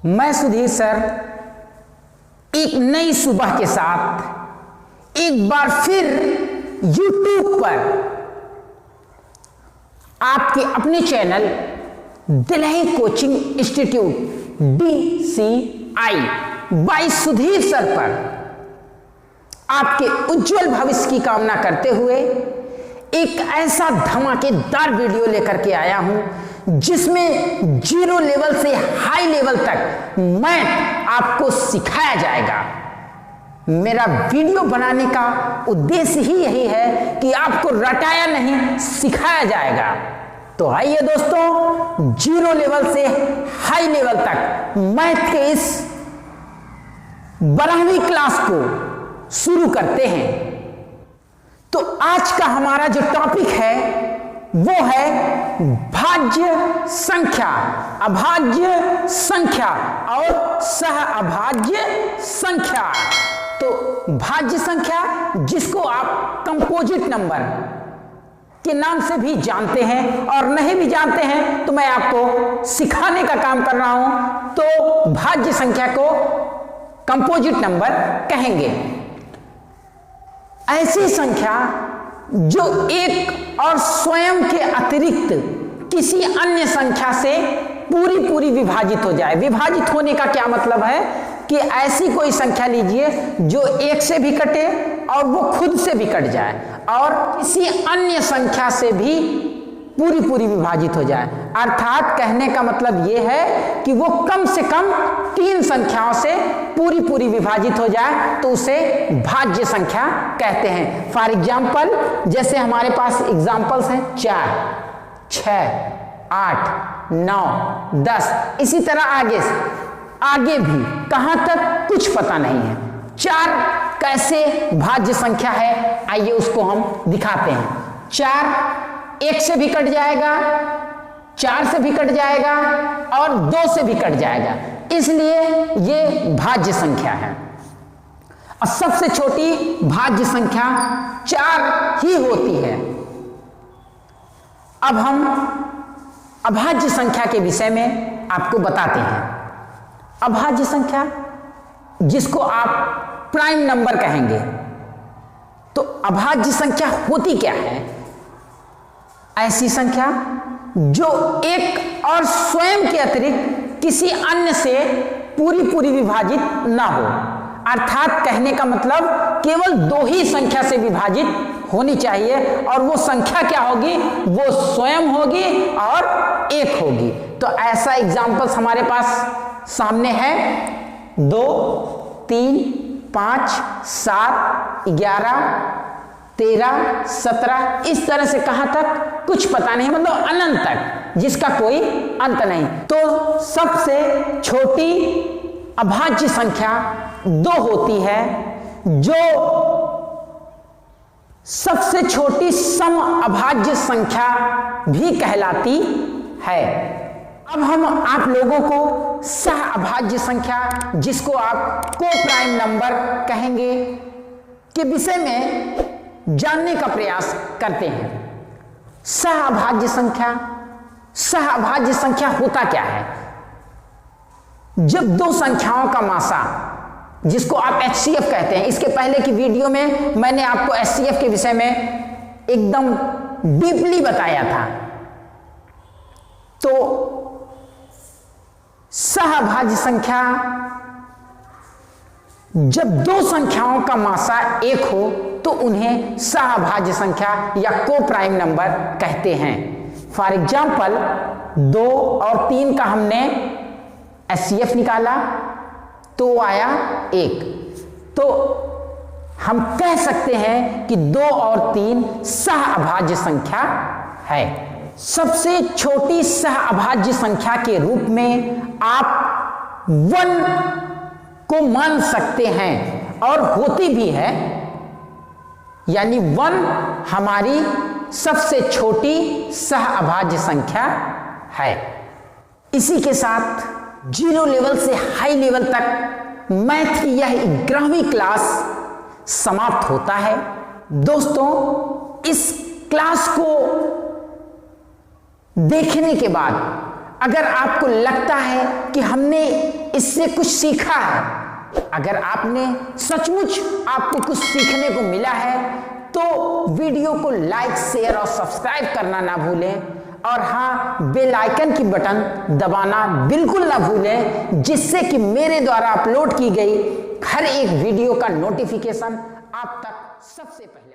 मैं सुधीर सर एक नई सुबह के साथ एक बार फिर YouTube पर आपके अपने channel Delhi coaching institute DCI by Sudhir sir पर आपके उज्जवल भविष्य की कामना करते हुए एक ऐसा धमाकेदार वीडियो लेकर के आया हूं जिसमें जीरो लेवल से हाई लेवल तक मैथ आपको सिखाया जाएगा। मेरा वीडियो बनाने का उद्देश्य ही यही है कि आपको रटाया नहीं सिखाया जाएगा। तो आइए दोस्तों, जीरो लेवल से हाई लेवल तक मैथ के इस 12वीं क्लास को शुरू करते हैं। तो आज का हमारा जो टॉपिक है वो है भाज्य संख्या, अभाज्य संख्या और सहअभाज्य संख्या। तो भाज्य संख्या, जिसको आप कंपोजिट नंबर के नाम से भी जानते हैं और नहीं भी जानते हैं तो मैं आपको सिखाने का काम कर रहा हूं। तो भाज्य संख्या को कंपोजिट नंबर कहेंगे। ऐसी संख्या जो एक और स्वयं के अतिरिक्त किसी अन्य संख्या से पूरी विभाजित हो जाए। विभाजित होने का क्या मतलब है कि ऐसी कोई संख्या लीजिए जो एक से भी कटे और वो खुद से भी कट जाए और किसी अन्य संख्या से भी पूरी विभाजित हो जाए। अर्थात कहने का मतलब ये है कि वो कम से कम 3 संख्याओं से पूरी विभाजित हो जाए तो उसे भाज्य संख्या कहते हैं। फॉर एग्जाम्पल, जैसे हमारे पास एग्जाम्पल्स हैं 4, 6, 8, 9, 10, इसी तरह आगे भी कहां तक कुछ पता नहीं है। 4 कैसे भाज्य संख्या है, आइए उसको हम दिखाते हैं। 4 1 से भी कट जाएगा, 4 से भी कट जाएगा और 2 से भी कट जाएगा, इसलिए ये भाज्य संख्या है। और सबसे छोटी भाज्य संख्या 4 ही होती है। अब हम अभाज्य संख्या के विषय में आपको बताते हैं। अभाज्य संख्या, जिसको आप प्राइम नंबर कहेंगे, तो अभाज्य संख्या होती क्या है? ऐसी संख्या जो एक और स्वयं के अतिरिक्त किसी अन्य से पूरी विभाजित ना हो। अर्थात कहने का मतलब केवल 2 ही संख्या से विभाजित होनी चाहिए और वो संख्या क्या होगी? वो स्वयं होगी और 1 होगी। तो ऐसा एग्जाम्पल्स हमारे पास सामने है। 2, 3, 5, 7, 11, 13, 17, इस तरह से कहां तक कुछ पता नहीं, मतलब अनंत तक, जिसका कोई अंत नहीं। तो सबसे छोटी अभाज्य संख्या 2 होती है, जो सबसे छोटी सम अभाज्य संख्या भी कहलाती है। अब हम आप लोगों को सहअभाज्य संख्या, जिसको आप को प्राइम नंबर कहेंगे, के विषय में जानने का प्रयास करते हैं। सहअभाज्य संख्या होता क्या है? जब 2 संख्याओं का मासा, जिसको आप HCF कहते हैं, इसके पहले की वीडियो में मैंने आपको HCF के विषय में एकदम डीपली बताया था। तो सहअभाज्य संख्या, जब 2 संख्याओं का मासा 1 हो तो उन्हें सहअभाज्य संख्या या को प्राइम नंबर कहते हैं। फॉर एग्जाम्पल, 2 और 3 का हमने HCF निकाला तो आया 1। तो हम कह सकते हैं कि 2 और 3 सहअभाज्य संख्या है। सबसे छोटी सहअभाज्य संख्या के रूप में आप 1 को मान सकते हैं और होती भी है, यानी 1 हमारी सबसे छोटी सहअभाज्य संख्या है। इसी के साथ जीरो लेवल से हाई लेवल तक मैथ की यह 11वीं क्लास समाप्त होता है। दोस्तों, इस क्लास को देखने के बाद अगर आपको लगता है कि हमने इससे कुछ सीखा है, अगर आपने सचमुच आपको कुछ सीखने को मिला है, तो वीडियो को लाइक, शेयर और सब्सक्राइब करना ना भूलें। और हाँ, बेल आइकन की बटन दबाना बिल्कुल ना भूलें, जिससे कि मेरे द्वारा अपलोड की गई हर एक वीडियो का नोटिफिकेशन आप तक सबसे पहले